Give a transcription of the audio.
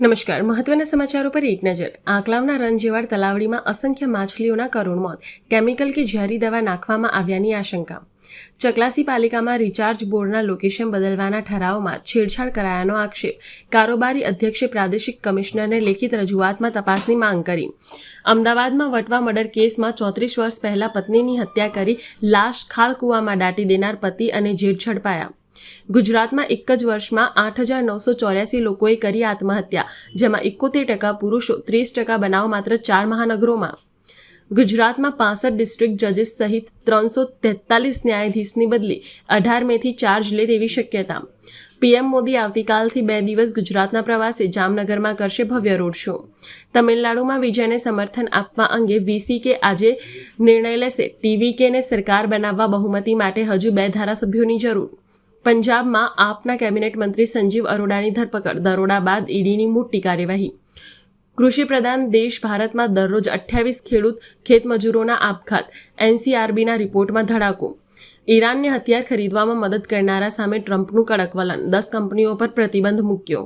નમસ્કાર, મહત્વના સમાચારો પર એક નજર। આંકલાવના રણજેવાડ તલાવડીમાં અસંખ્ય માછલીઓના કરુણ મોત, કેમિકલ કે ઝેરી દવા નાખવામાં આવ્યાની આશંકા। ચકલાસી પાલિકામાં રિચાર્જ બોર્ડના લોકેશન બદલવાના ઠરાવમાં છેડછાડ કરાયાનો આક્ષેપ, કારોબારી અધ્યક્ષે પ્રાદેશિક કમિશનરને લેખિત રજૂઆતમાં તપાસની માંગ કરી। અમદાવાદમાં વટવા મર્ડર કેસમાં 34 વર્ષ પહેલા પત્નીની હત્યા કરી લાશ ખાળકૂવામાં દાટી દેનાર પતિ અને જેઠ ઝડપાયા। ગુજરાતમાં એક જ વર્ષમાં 8,984 લોકોએ કરી આત્મહત્યા, જેમાં 71% પુરુષો, 30% બનાવ માત્ર 4 મહાનગરોમાં। ગુજરાતમાં 65 ડિસ્ટ્રિક્ટ જજીસ સહિત 343 ન્યાયાધીશની બદલી, 18 મેથી ચાર્જ લે તેવી શક્યતા। પીએમ મોદી આવતીકાલથી 2 દિવસ ગુજરાતના પ્રવાસે જામનગરમાં કરશે ભવ્ય રોડ શો। તમિલનાડુમાં વિજયને સમર્થન આપવા અંગે વીસીકે આજે નિર્ણય લેશે। ટીવીકેને સરકાર બનાવવા બહુમતી માટે હજુ 2 ધારાસભ્યોની જરૂર। પંજાબમાં આપના કેબિનેટ મંત્રી સંજીવ અરોડાની ધરપકડ, દરોડા બાદ ઈડીની મોટી કાર્યવાહી। કૃષિ પ્રધાન દેશ ભારતમાં દરરોજ 28 ખેતમજૂરોના આપઘાત, એનસીઆરબીના રિપોર્ટમાં ધડાકો। ઈરાનને હથિયાર ખરીદવામાં મદદ કરનારા સામે ટ્રમ્પનું કડક વલણ, 10 કંપનીઓ પર પ્રતિબંધ મૂક્યો।